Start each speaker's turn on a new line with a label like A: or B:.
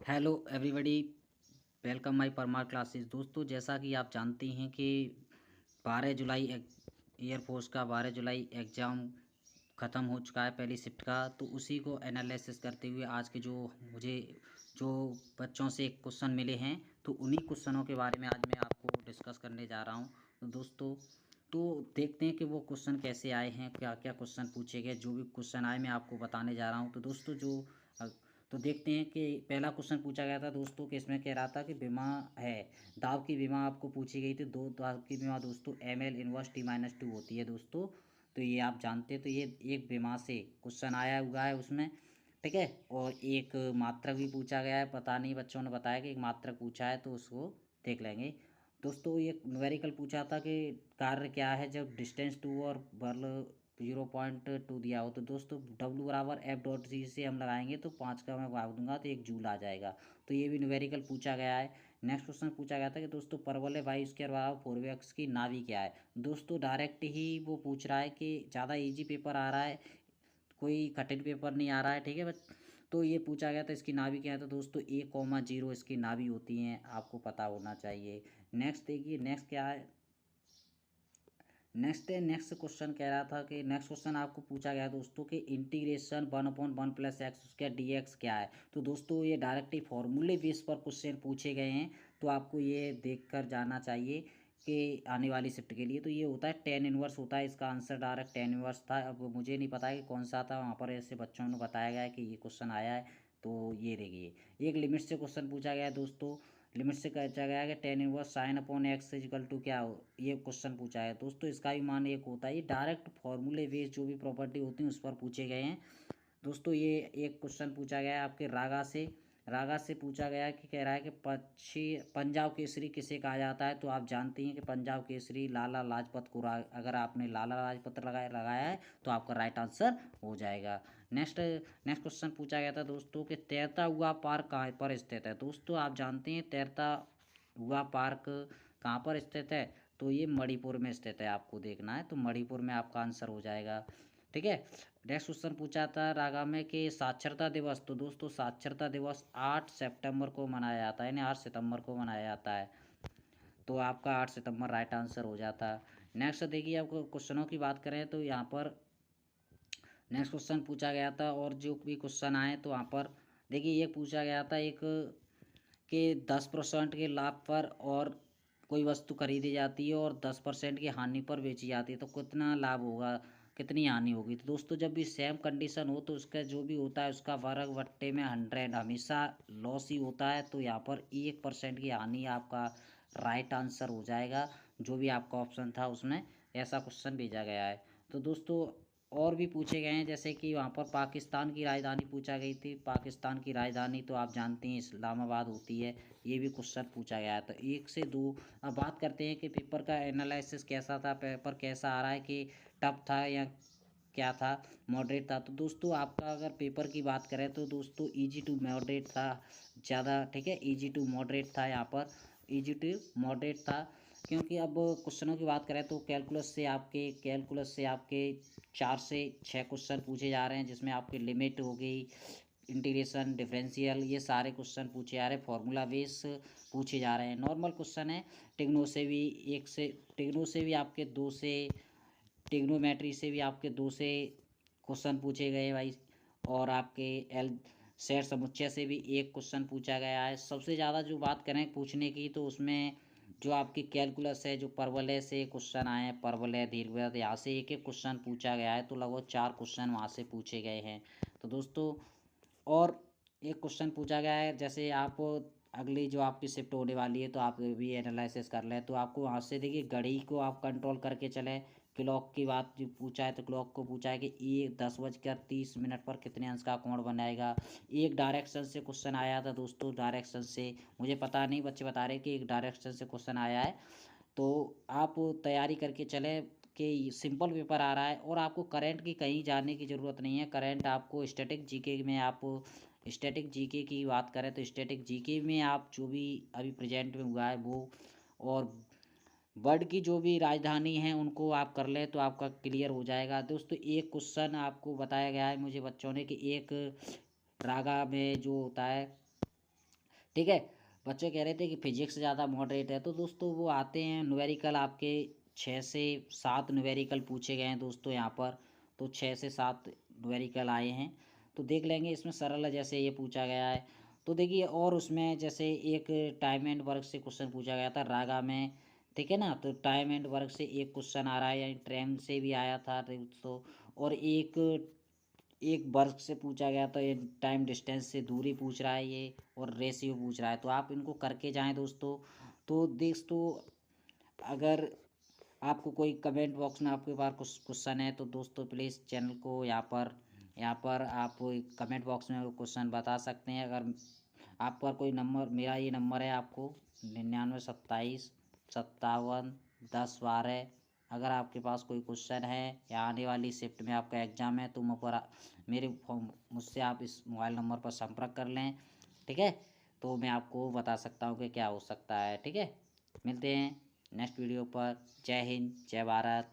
A: Hello everybody, welcome my Parmar classes. दोस्तों, जैसा कि आप जानते हैं कि 12 जुलाई एयरफोर्स का 12 जुलाई एग्ज़ाम ख़त्म हो चुका है पहली शिफ्ट का। तो उसी को एनालिसिस करते हुए आज के मुझे जो बच्चों से क्वेश्चन मिले हैं, तो उन्हीं क्वेश्चनों के बारे में आज मैं आपको डिस्कस करने जा रहा हूं। तो दोस्तों, तो देखते हैं कि वो क्वेश्चन कैसे आए हैं, क्या क्या क्वेश्चन पूछे गए। जो भी क्वेश्चन आए मैं आपको बताने जा रहा हूं। तो दोस्तों, तो देखते हैं कि पहला क्वेश्चन पूछा गया था दोस्तों कि इसमें कह रहा था कि बीमा है, दाव की बीमा आपको पूछी गई थी। दो दाव की बीमा दोस्तों ML इनवर्स T-2 होती है दोस्तों। तो ये आप जानते हैं। तो ये एक बीमा से क्वेश्चन आया हुआ है उसमें, ठीक है। और एक मात्रक भी पूछा गया है, पता नहीं बच्चों ने बताया कि एक मात्रक पूछा है, तो उसको देख लेंगे। दोस्तों, ये न्यूमेरिकल पूछा था कि कार्य क्या है जब डिस्टेंस 2 और बल 0.2 दिया हो। तो दोस्तों, W = F.G से हम लगाएंगे तो 5 का मैं भाग दूंगा तो 1 जूल आ जाएगा। तो ये भी न्यूमेरिकल पूछा गया है। नेक्स्ट क्वेश्चन पूछा गया था कि दोस्तों परवलय वायु स्क्वायर बराबर 4x की नाभि क्या है। दोस्तों, डायरेक्ट ही वो पूछ रहा है कि ज़्यादा इजी पेपर आ रहा है, कोई कठिन पेपर नहीं आ रहा है, ठीक है बस। तो ये पूछा गया था इसकी नाभि क्या है। तो दोस्तों A, 0 इसकी नाभि होती हैं, आपको पता होना चाहिए। नेक्स्ट देखिए, नेक्स्ट क्या है। नेक्स्ट क्वेश्चन कह रहा था कि नेक्स्ट क्वेश्चन आपको पूछा गया दोस्तों कि इंटीग्रेशन 1/1 + x उसका dx क्या है। तो दोस्तों, ये डायरेक्ट ही फॉर्मूले बेस पर क्वेश्चन पूछे गए हैं, तो आपको ये देख कर जाना चाहिए कि आने वाली शिफ्ट के लिए। तो ये होता है टेन इनवर्स होता है, इसका आंसर डायरेक्ट टेन इनवर्स था। अब मुझे नहीं पता है कि कौन सा था, वहाँ पर ऐसे बच्चों ने बताया गया है कि ये क्वेश्चन आया है। तो ये देखिए, एक लिमिट से क्वेश्चन पूछा गया है दोस्तों। लिमिट से पूछा गया है कि tan inverse sin/x equal to क्या हो, ये क्वेश्चन पूछा है दोस्तों। इसका भी मान एक होता है, ये डायरेक्ट फॉर्मूले बेस्ड जो भी प्रॉपर्टी होती है उस पर पूछे गए हैं दोस्तों। ये एक क्वेश्चन पूछा गया है आपके रागा से पूछा गया है कि कह रहा है कि पंजाब केसरी किसे कहा जाता है। तो आप जानते हैं कि पंजाब केसरी लाला लाजपत को अगर आपने लाला लाजपत लगाया है तो आपका राइट आंसर हो जाएगा। नेक्स्ट नेक्स्ट क्वेश्चन पूछा गया था दोस्तों कि तैरता हुआ पार्क कहाँ पर स्थित है। दोस्तों, आप जानते हैं तैरता हुआ पार्क कहाँ पर स्थित है। तो ये मणिपुर में स्थित है, आपको देखना है। तो मणिपुर में आपका आंसर हो जाएगा, ठीक है। नेक्स्ट क्वेश्चन पूछा था रागा में कि साक्षरता दिवस। तो दोस्तों, साक्षरता दिवस 8 सितंबर को मनाया जाता है, यानी 8 सितंबर को मनाया जाता है। तो आपका 8 सितंबर राइट आंसर हो जाता है। नेक्स्ट देखिए, आपको क्वेश्चनों की बात करें तो यहाँ पर नेक्स्ट क्वेश्चन पूछा गया था, और जो भी क्वेश्चन आए तो वहाँ पर देखिए, ये पूछा गया था एक कि 10% के लाभ पर और कोई वस्तु खरीदी जाती है और 10% की हानि पर बेची जाती है, तो कितना लाभ होगा, कितनी हानि होगी। तो दोस्तों, जब भी सेम कंडीशन हो तो उसका जो भी होता है उसका वर्ग बट्टे में 100 हमेशा लॉस ही होता है। तो यहाँ पर 1% की हानि आपका राइट आंसर हो जाएगा, जो भी आपका ऑप्शन था उसमें ऐसा क्वेश्चन भेजा गया है। तो दोस्तों, और भी पूछे गए हैं, जैसे कि वहाँ पर पाकिस्तान की राजधानी पूछा गई थी। पाकिस्तान की राजधानी तो आप जानते हैं इस्लामाबाद होती है, ये भी क्वेश्चन पूछा गया। तो 1 से 2 अब बात करते हैं कि पेपर का एनालिसिस कैसा था, पेपर कैसा आ रहा है, कि टफ था या क्या था, मॉडरेट था। तो दोस्तों, आपका अगर पेपर की बात करें तो दोस्तों इजी टू मॉडरेट था ज़्यादा, ठीक है। इजी टू मॉडरेट था, यहाँ पर इजी टू मॉडरेट था। क्योंकि अब क्वेश्चनों की बात करें तो कैलकुलस से आपके 4 से 6 क्वेश्चन पूछे जा रहे हैं, जिसमें आपकी लिमिट हो गई, इंटीग्रेशन, डिफरेंशियल, ये सारे क्वेश्चन पूछे जा रहे हैं। फार्मूला बेस पूछे जा रहे हैं। नॉर्मल क्वेश्चन है। टिग्नो से भी आपके 2 से, टिग्नोमेट्री से भी आपके 2 से क्वेश्चन पूछे गए भाई। और आपके एल सेट समुच्चय से भी एक क्वेश्चन पूछा गया है। सबसे ज़्यादा जो बात करें पूछने की, तो उसमें जो आपकी कैलकुलस है, जो परवलय से क्वेश्चन आए हैं, परवलय दीर्घवृत्त, यहाँ से एक एक क्वेश्चन पूछा गया है। तो लगभग 4 क्वेश्चन वहाँ से पूछे गए हैं। तो दोस्तों, और एक क्वेश्चन पूछा गया है, जैसे आप अगली जो आपकी शिफ्ट होने वाली है तो आप भी एनालिसिस कर लें। तो आपको वहाँ से देखिए, घड़ी को आप कंट्रोल करके चलें। क्लॉक की बात जो पूछा है, तो क्लॉक को पूछा है कि ये 10:30 पर कितने अंश का कोण बनाएगा। एक डायरेक्शन से क्वेश्चन आया था दोस्तों, डायरेक्शन से मुझे पता नहीं, बच्चे बता रहे कि एक डायरेक्शन से क्वेश्चन आया है। तो आप तैयारी करके चलें कि सिंपल पेपर आ रहा है, और आपको करंट की कहीं जाने की ज़रूरत नहीं है। करंट आपको स्टैटिक जीके में, आप स्टैटिक जीके की बात करें तो स्टैटिक जीके में आप जो भी अभी प्रेजेंट में हुआ है वो, और वर्ल्ड की जो भी राजधानी है उनको आप कर लें तो आपका क्लियर हो जाएगा। दोस्तों, एक क्वेश्चन आपको बताया गया है मुझे बच्चों ने कि एक रागा में जो होता है ठीक है। बच्चे कह रहे थे कि फिजिक्स ज़्यादा मॉडरेट है, तो दोस्तों वो आते हैं न्यूमेरिकल आपके 6 से 7 न्यूमेरिकल पूछे गए हैं दोस्तों यहाँ पर। तो 6 से 7 न्यूमेरिकल आए हैं, तो देख लेंगे इसमें सरल है, जैसे ये पूछा गया है। तो देखिए और उसमें जैसे एक टाइम एंड वर्क से क्वेश्चन पूछा गया था रागा में, ठीक है ना। तो टाइम एंड वर्क से एक क्वेश्चन आ रहा है, यानी ट्रेन से भी आया था दोस्तों। और एक एक वर्क से पूछा गया, तो ये टाइम डिस्टेंस से दूरी पूछ रहा है ये, और रेशियो पूछ रहा है। तो आप इनको करके जाएं दोस्तों। तो दोस्तों अगर आपको कोई कमेंट बॉक्स में आपके पास कुछ क्वेश्चन है, तो दोस्तों प्लीज़ चैनल को यहाँ पर आप कमेंट बॉक्स में क्वेश्चन बता सकते हैं। अगर आप पर कोई नंबर, मेरा ये नंबर है आपको 99 27 57 10 12। अगर आपके पास कोई क्वेश्चन है या आने वाली शिफ्ट में आपका एग्ज़ाम है, तो मुझसे आप इस मोबाइल नंबर पर संपर्क कर लें, ठीक है। तो मैं आपको बता सकता हूँ कि क्या हो सकता है, ठीक है। मिलते हैं नेक्स्ट वीडियो पर। जय हिंद, जय भारत।